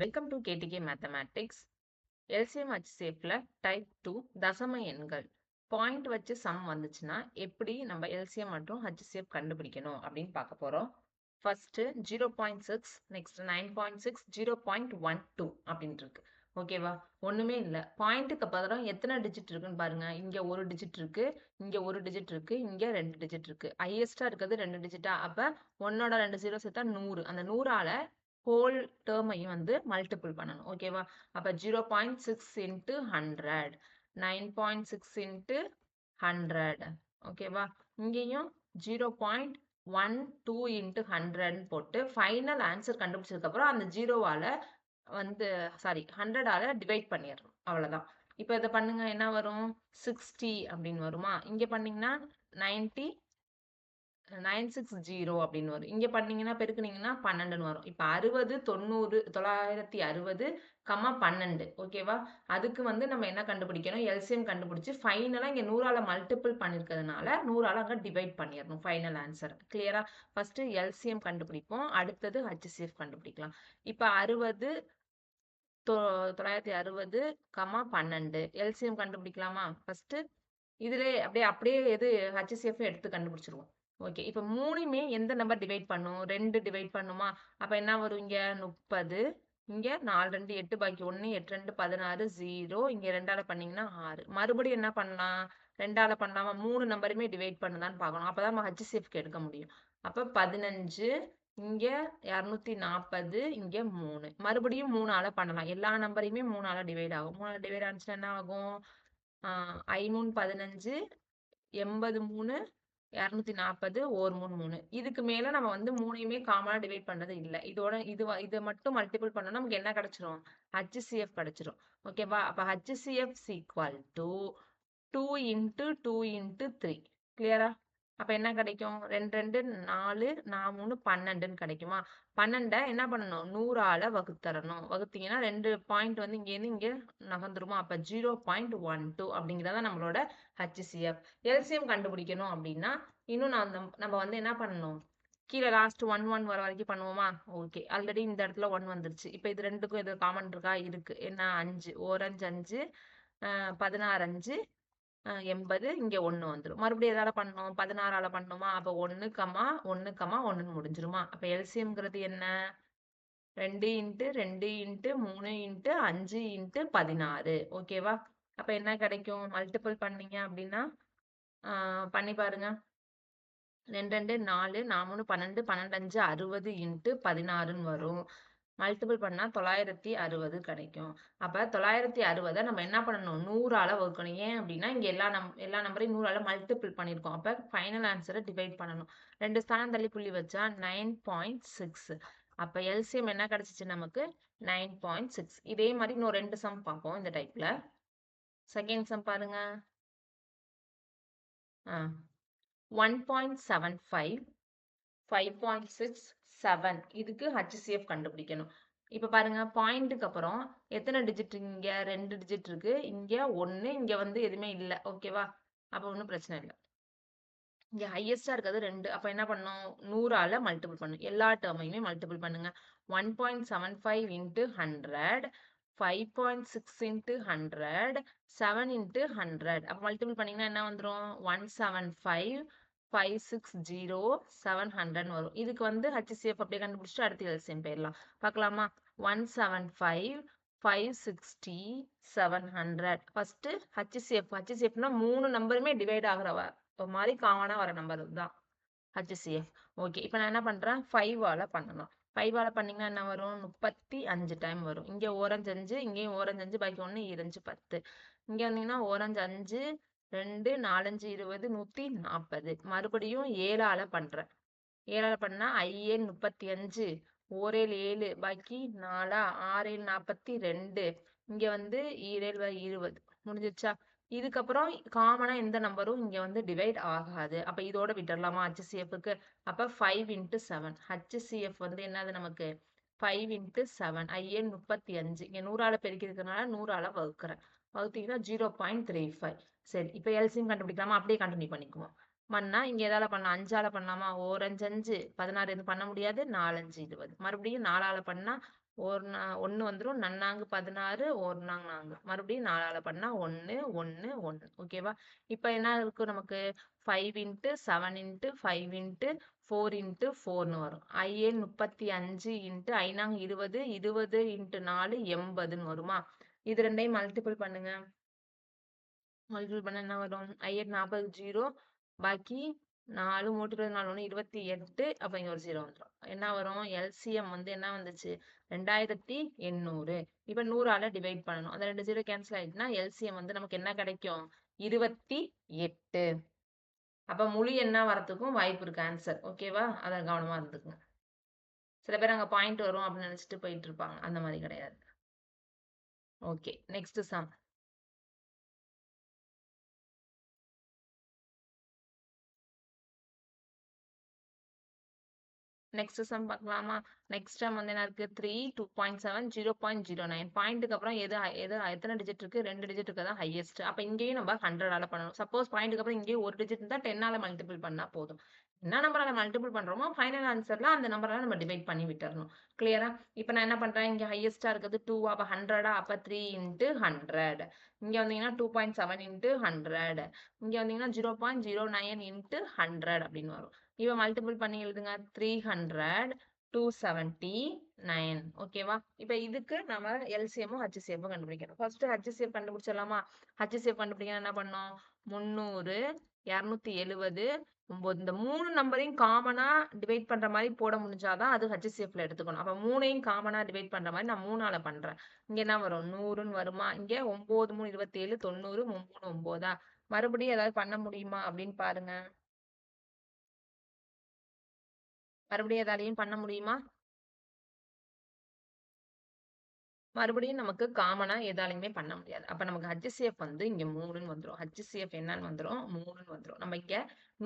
Welcome to KDK mathematics. LCM ஹெச்சிஎஃப்ல type 2 தசம எண்கள் பாயிண்ட் வச்சு சம் வந்துச்சுன்னா எப்படி நம்ம எல்சிஎம் மற்றும் ஹெச்சிஎஃப் கண்டுபிடிக்கணும் அப்படின்னு பார்க்க போறோம். ஃபர்ஸ்ட் 0.6, நெக்ஸ்ட் 9.6, 0.12 அப்படின்னு இருக்கு. ஓகேவா? ஒண்ணுமே இல்ல. பாயிண்ட்டுக்கு பதிலா எத்தனை டிஜிட் இருக்குன்னு பாருங்க. இங்க ஒரு டிஜிட் இருக்கு, இங்க ஒரு டிஜிட் இருக்கு, இங்க 2 டிஜிட் இருக்கு. ஹையஸ்டா இருக்கிறது 2 டிஜிட்டா, அப்ப 1ஓட 2 ஜீரோ சேர்த்தா 100. அந்த 100ஆல ஹோல் டேர்மையும் வந்து மல்டிபிள் பண்ணணும். ஓகேவா? அப்ப 0.6 into 100, 9.6 into 100. ஓகேவா? இங்கேயும் 0.12 into 100 போட்டு ஃபைனல் ஆன்சர் கண்டுபிடிச்சதுக்கு அப்புறம் அந்த ஜீரோவால வந்து சாரி 100ஆல டிவைட் பண்ணிடணும். அவ்வளவுதான். இப்ப இதை பண்ணுங்க, என்ன வரும்? 60 அப்படின்னு வருமா? இங்க பண்ணீங்கன்னா 90 960 அப்படின்னு வரும். இங்க பண்ணீங்கன்னா பெருக்குனீங்கன்னா 12ன்னு வரும். இப்ப 60 90 960, 12. ஓகேவா? அதுக்கு வந்து நம்ம என்ன கண்டுபிடிக்கணும்? எல்சிஎம் கண்டுபிடிச்சு ஃபைனலா இங்க 100ஆல மல்டிபிள் பண்ணிருக்கிறதுனால 100ஆல அங்க டிவைட் பண்ணிடணும் ஃபைனல் ஆன்சர். கிளியரா? ஃபர்ஸ்ட் எல்சிஎம் கண்டுபிடிப்போம், அடுத்தது ஹெச்சிஎஃப் கண்டுபிடிக்கலாம். இப்ப 60 960, 12 எல்சிஎம் கண்டுபிடிக்கலாமா? ஃபர்ஸ்ட் இதுலயே அப்படியே எது ஹெச்சிஎஃப் எடுத்து கண்டுபிடிச்சிருவோம். ஓகே. இப்ப மூணுமே எந்த நம்பர் டிவைட் பண்ணும்? 2 டிவைட் பண்ணுமா? அப்ப என்ன வரும்? இங்க 30, இங்க 4 2 8 பாக்கி 1 8 2 16 0, இங்க 2ஆல பண்ணீங்கன்னா 6. மறுபடியும் என்ன பண்ணலாம்? 2ஆல பண்ணலாமா? 3 நம்பருமே டிவைட் பண்ணுதான்னு பார்க்கணும். அப்பதான் நம்ம ஹெச்சிஎஃப்க்கு எடுக்க முடியும். அப்ப 15, இங்க 240, இங்க 3. மறுபடியும் 3ஆல பண்ணலாம். எல்லா நம்பரையுமே 3ஆல டிவைட் ஆகும். 3ஆல டிவைட் ஆச்சுன்னா என்ன ஆகும்? 5 3 15, 83, 240, 1 3 3. இதுக்கு மேல நம்ம வந்து மூணையுமே காமனா டிவைட் பண்றது இல்ல. இதோட இதை மட்டும் மல்டிபிள் பண்ணா நமக்கு என்ன கிடைச்சிரும்? HCF கிடைச்சிரும். ஓகேவா? அப்ப HCF is equal to 2 into 2 into 3. கிளியரா? அப்ப என்ன கிடைக்கும்? 2 2 4, 4 3 12ன்னு கிடைக்குமா? 12 என்ன பண்ணணும்? 100ஆல வகுத்தரணும். வகுத்தீங்கன்னா 2 பாயிண்ட் வந்து இங்கேருந்து இங்க நகர்ந்துருமா? அப்ப 0.12 அப்படிங்கிறத நம்மளோட HCF. எல்சிஎம் கண்டுபிடிக்கணும் அப்படின்னா இன்னும் நம்ம வந்து என்ன பண்ணணும்? கீழே லாஸ்ட் 1 1 வர வரைக்கும் பண்ணுவோமா? ஓகே. ஆல்ரெடி இந்த இடத்துல 1 வந்துருச்சு. இப்ப இது ரெண்டுக்கும் இது காமன் இருக்கா? இருக்கு. என்ன? 5. ஓரஞ்சு 5, 16 5, 80, இங்க 1 வந்துரும். மறுபடியும் எதால பண்ணணும்? 16ஆல பண்ணணுமா? அப்ப 1, 1, 1ன்னு முடிஞ்சிருமா? அப்ப எல்சிஎம்ங்கிறது என்ன? 2 இன்ட்டு 2 இன்ட்டு 3 இன்ட்டு 5 இன்ட்டு 16. ஓகேவா? அப்ப என்ன கிடைக்கும்? மல்டிபிள் பண்ணீங்க அப்படின்னா பண்ணி பாருங்க. 2 2 4, 4 3 12, 12 5 60 இன்ட்டு 16ன்னு வரும். மல்டிபிள் பண்ணா 960 கிடைக்கும். அப்ப 960 நம்ம என்ன பண்ணணும்? 100ஆல வகுக்கணும். ஏன் அப்படின்னா இங்க எல்லா நம்பரையும் 100ஆல மல்டிபிள் பண்ணியிருக்கோம். அப்ப ஃபைனல் ஆன்சரை டிவைட் பண்ணணும். 2 ஸ்தானம் தள்ளி புள்ளி வச்சா 9.6. அப்ப எல்சிஎம் என்ன கிடைச்சிச்சு நமக்கு? 9.6. இதே மாதிரி இன்னும் 2 சம் பார்ப்போம் இந்த டைப்ல. செகண்ட் சம் பாருங்க. 1.75, 5.6, 7. இதுக்கு HCF கண்டுபிடிக்கணும். இப்ப பாருங்க, பாயிண்ட்டுக்கு அப்புறம் எத்தனை டிஜிட்? இங்க 2 டிஜிட் இருக்கு, இங்க 1, இங்க வந்து எதுவுமே இல்ல. ஓகேவா? அப்ப ஒன்றும் பிரச்சனை இல்லை. இங்க ஹையஸ்டா இருக்கிறது 2. அப்ப என்ன பண்ணும்? 100ஆல மல்டிபிள் பண்ணும். எல்லா டேர்மையுமே மல்டிபிள் பண்ணுங்க. 1.75 into 100, 5.6 into 100, 7 into 100. அப்ப மல்டிபிள் பண்ணீங்கன்னா என்ன வந்துரும்? 175, 560, 700 வரும். இதுக்கு வந்து HCF அப்படியே கண்டுபிடிச்சிட்டு அடுத்து எல்சிஎம் போயிடலாம். பார்க்கலாமா? 175, 560, 700. ஃபர்ஸ்ட் HCFனா 3 நம்பருமே டிவைட் ஆகுறவ மாதிரி காமனா வர நம்பர் தான் HCF. ஓகே. இப்போ நான் என்ன பண்றேன்? 5ஆல பண்ணணும். 5ஆல பண்ணீங்கன்னா என்ன வரும்? 35 டைம் வரும். இங்க ஓரஞ்சு 5, இங்கேயும் ஓரஞ்சு 5, பாக்கி 1 2 10. இங்க வந்தீங்கன்னா ஓரஞ்சு 5, 2 4 5 20, 140. மறுபடியும் 7ஆல பண்றேன். 7ஆல பண்ணா 5 35, 1 7, பாக்கி 4 6 42. இங்க வந்து 7 20. முடிஞ்சிருச்சா? இதுக்கப்புறம் காமனா எந்த நம்பரும் இங்க வந்து டிவைட் ஆகாது. அப்ப இதோட விட்டுறலாமா HCFக்கு? அப்ப 5 into 7. HCF வந்து என்னது நமக்கு? 5 into 7. 35. இங்க 100ஆல பெருக்கி இருக்கறனால 100ஆல வகுக்கிறேன். வகுத்தீங்கன்னா 0.35. சரி. இப்ப எல்சிஎம் கண்டுபிடிக்கலாமா? அப்படியே கண்டினியூ பண்ணிக்குவோம். பண்ணா இங்க எதால பண்ணலாம்? 5ஆல பண்ணலாமா? ஓரஞ்சு 5, 16 எதுவும் பண்ண முடியாது. 4 5 20. மறுபடியும் 4ஆல பண்ணா ஒன்று வந்துடும். நன்னாங்கு 16, ஓர்நாங் 4. மறுபடியும் 4ஆல பண்ணா 1, 1, 1. ஓகேவா? இப்போ என்ன இருக்கும் நமக்கு? 5 இன்ட்டு 7 இன்ட்டு 5 இன்ட்டு 4 இன்ட்டு 4ன்னு வரும். 35 இன்ட்டு 5 20, 20 இன்ட்டு 4 80ன்னு வருமா? இது ரெண்டையும் மல்டிபிள் பண்ணுங்க. மல்டிபிள் பண்ண என்ன வரும்? 40 0, பாக்கி 4 3 4 28. அப்ப இங்க ஒரு 0 வந்துடும். என்ன வரும்? எல்சிஎம் வந்து என்ன வந்துச்சு? 2800. இப்ப 100ஆல டிவைட் பண்ணணும். அந்த 2 0 கேன்சல் ஆயிடுச்சுன்னா எல்சிஎம் வந்து நமக்கு என்ன கிடைக்கும்? 28. அப்ப முழு எண்ணா வரத்துக்கும் வாய்ப்பு இருக்கு ஆன்சர். ஓகேவா? அத கவனமா இருந்துக்குங்க. சில பேர் அங்க பாயிண்ட் வரும் அப்படின்னு நினைச்சிட்டு போயிட்டு இருப்பாங்க. அந்த மாதிரி கிடையாது. Okay, next sum. Next sum பார்க்கலாமா? நெக்ஸ்ட் சம் வந்து என்ன இருக்கு? 3, 2.7, 0.09. பாயிண்ட்டுக்கு அப்புறம் எத்தனை டிஜிட் இருக்கு? 2 டிஜிட் இருக்கதான் ஹையஸ்ட். அப்ப இங்கேயும் நம்ம 100ஆல பண்ணணும். சப்போஸ் பாயிண்ட்டுக்கு அப்புறம் இங்கேயும் ஒரு டிஜிட் இருந்தா 10ஆல மல்டிபிள் பண்ணா போதும். என்ன நம்பரால மல்டிபிள் பண்றோமோ ஃபைனல் ஆன்சர்ல அந்த நம்பரால நம்ம டிவைட் பண்ணி விட்டுறணும். கிளியரா? இப்ப நான் என்ன பண்றேன்? இங்க ஹையஸ்டா இருக்கிறது 2, அப்ப 100ஆ? அப்ப 3 இன்ட்டு 100. இங்க வந்தீங்கன்னா 2.7 இன்ட்டு 100. இங்க வந்தீங்கன்னா 0.09 இன்ட்டு 100 அப்படின்னு வரும். இவ மல்டிபிள் பண்ணி எழுதுங்க. 300, 279. ஓகேவா? இப்ப இதுக்கு நம்ம எல்சிஎம்மும் ஹச்சிசிஎஃப்பும் கண்டுபிடிக்கணும். First HCF கண்டுபிடிச்சிடலாமா? ஹச்சிசிஎஃப் கண்டுபிடிக்க என்ன பண்ணோம்? 300, 270, 9. இந்த 3 நம்பரையும் காமனா டிவைட் பண்ற மாதிரி போட முடிஞ்சாதான் அது ஹச்சிசிஎஃப்ல எடுத்துக்கணும். அப்ப 3ஐயும் காமனா டிவைட் பண்ற மாதிரி நான் 3ஆல பண்றேன். இங்க என்ன வரும்? 100ன்னு வருமா? இங்க 9 3 27, 90, 3 9. மறுபடியும் ஏதாவது பண்ண முடியுமா அப்படின்னு பாருங்க. மறுபடியும் எதாலையும் பண்ண முடியுமா? மறுபடியும் நமக்கு காமனா எதாலையுமே பண்ண முடியாது. அப்ப நமக்கு ஹச்சிசிஎஃப் வந்து இங்க 3ன்னு வந்துரும். ஹச்சிசிஎஃப் என்னன்னு வந்துரும்? 3ன்னு வந்துரும். நம்ம இங்க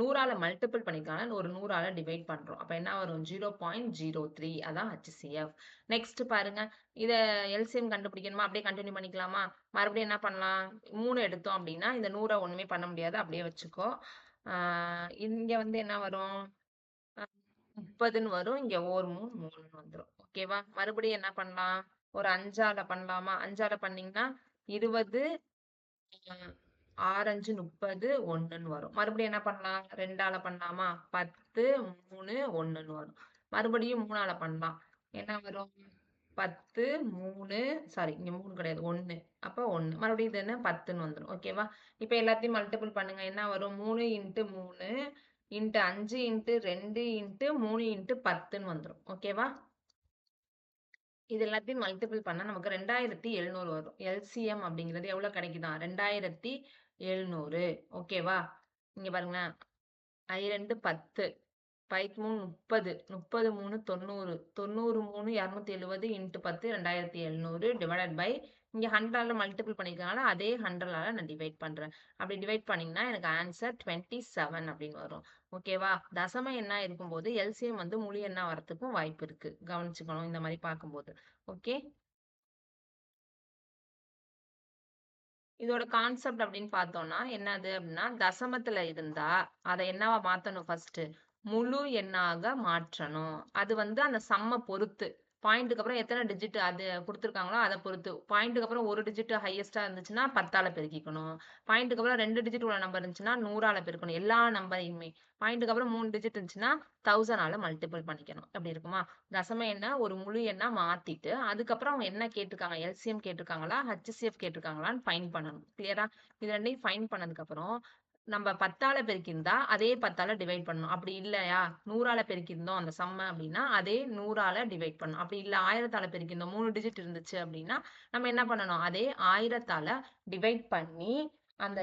100ஆல மல்டிபிள் பண்ணிக்கலாம். ஒரு 100ஆல டிவைட் பண்றோம். அப்ப என்ன வரும்? 0.03. அதான் ஹச்சிசிஎஃப். நெக்ஸ்ட் பாருங்க. இத எல்சிஎம் கண்டுபிடிக்கணுமா? அப்படியே கண்டினியூ பண்ணிக்கலாமா? மறுபடியும் என்ன பண்ணலாம்? 3 எடுத்தோம் அப்படின்னா இந்த 100 ஒண்ணுமே பண்ண முடியாது. அப்படியே வச்சுக்கோ. இங்க வந்து என்ன வரும்? 30ன்னு வரும். இங்க ஓர் 3ன்னு வந்துரும். ஓகேவா? மறுபடியும் என்ன பண்ணலாம்? ஒரு 5ஆல பண்ணலாமா? 5ஆல பண்ணீங்கன்னா 20, 6 5 30, 1ன்னு வரும். மறுபடியும் என்ன பண்ணலாம்? 2ஆல பண்ணலாமா? 10, 3, 1ன்னு வரும். மறுபடியும் 3ஆல பண்ணலாம். என்ன வரும்? 10, 3, சாரி இங்க 3 கிடையாது. 1. அப்ப 1. மறுபடியும் இது என்ன? 10ன்னு வந்துரும். ஓகேவா? இப்ப எல்லாத்தையும் மல்டிபிள் பண்ணுங்க. என்ன வரும்? 3 into 3 into 5 into 2 into 3 into 10ன்னு வந்துரும். ஓகேவா? இது எல்லாத்தையும் மல்டிபிள் பண்ணா நமக்கு 2700 வரும். எல்சிஎம் அப்படிங்கிறது எவ்வளவு கிடைக்குதாம்? 2700. ஓகேவா? இங்க பாருங்களேன். 2 10, 3 30, 30 3 90, 90 3 270 இன்ட்டு 10 2700 டிவைடட் பை இங்க 100ஆல மல்டிபிள் பண்ணிருக்கனால அதே 100ஆல நான் டிவைட் பண்றேன். அப்படி டிவைட் பண்ணீங்கன்னா எனக்கு ஆன்சர் 27 அப்படின்னு வரும். ஓகேவா? தசம எண்ணா இருக்கும்போது எல்சிஎம் வந்து முழு எண்ணா வரத்துக்கும் வாய்ப்பு இருக்கு. கவனிச்சுக்கணும் இந்த மாதிரி பார்க்கும்போது. ஓகே, இதோட கான்செப்ட் அப்படின்னு பார்த்தோம்னா என்னது அப்படின்னா தசமத்துல இருந்தா அதை என்னவா மாத்தணும்? ஃபர்ஸ்ட் முழு எண்ணாக மாற்றணும். அது வந்து அந்த சம்ம பொறுத்து பாயிண்ட்டுக்கு அப்புறம் எத்தனை டிஜிட் அது கொடுத்துருக்காங்களோ அதை பொறுத்து. பாயிண்ட்டுக்கு அப்புறம் ஒரு டிஜிட் ஹையஸ்டா இருந்துச்சுன்னா 10ஆல பெருக்கிக்கணும். பாயிண்ட்டுக்கு அப்புறம் 2 டிஜிட் உள்ள நம்பர் இருந்துச்சுன்னா 100ஆல பெருக்கணும். எல்லா நம்பரையுமே. பாயிண்ட்டுக்கு அப்புறம் 3 டிஜிட் இருந்துச்சுன்னா 1000ஆல மல்டிபிள் பண்ணிக்கணும். அப்படி இருக்குமா? தசம எண்ணை ஒரு முழு எண்ணா மாத்திட்டு அதுக்கப்புறம் அவங்க என்ன கேட்டிருக்காங்க? எல்சிஎம் கேட்டிருக்காங்களா? ஹச்சிசிஎஃப் கேட்டிருக்காங்களான்னு ஃபைன் பண்ணணும். கிளியரா? இது ரெண்டையும் ஃபைன் பண்ணதுக்கு அப்புறம் நம்ம 10ஆல பெருக்கியிருந்தா அதே 10ஆல டிவைட் பண்ணணும். அப்படி இல்லையா 100ஆல பெருக்கியிருந்தோம் அந்த சம்ம அப்படின்னா அதே 100ஆல டிவைட் பண்ணணும். அப்படி இல்ல 1000ஆல பெருக்கியிருந்தோம் 3 டிஜிட் இருந்துச்சு அப்படின்னா நம்ம என்ன பண்ணணும்? அதே 1000ஆல டிவைட் பண்ணி அந்த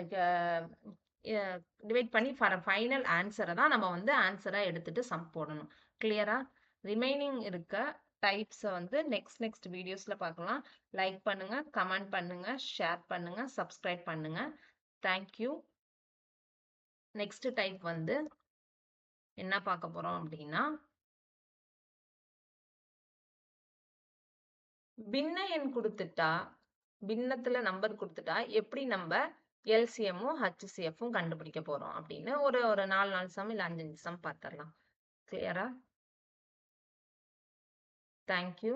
டிவைட் பண்ணி ஃபைனல் ஆன்சரை தான் நம்ம வந்து ஆன்சரா எடுத்துட்டு சம் போடணும். கிளியரா? ரிமைனிங் இருக்க டைப்ஸை வந்து நெக்ஸ்ட் வீடியோஸ்ல பார்க்கலாம். லைக் பண்ணுங்க, கமெண்ட் பண்ணுங்க, ஷேர் பண்ணுங்க, சப்ஸ்கிரைப் பண்ணுங்க. தேங்க்யூ. நெக்ஸ்ட் டைப் வந்து என்ன பார்க்க போறோம் அப்படின்னா பின்ன எண் கொடுத்துட்டா பின்னத்துல நம்பர் கொடுத்துட்டா எப்படி நம்ம எல்சிஎம்மும் ஹச்சிசிஎஃப்பும் கண்டுபிடிக்க போறோம் அப்படின்னு ஒரு ஒரு 4 சம் இல்ல 5 சம் பார்த்துடலாம். கிளியரா? தேங்க்யூ.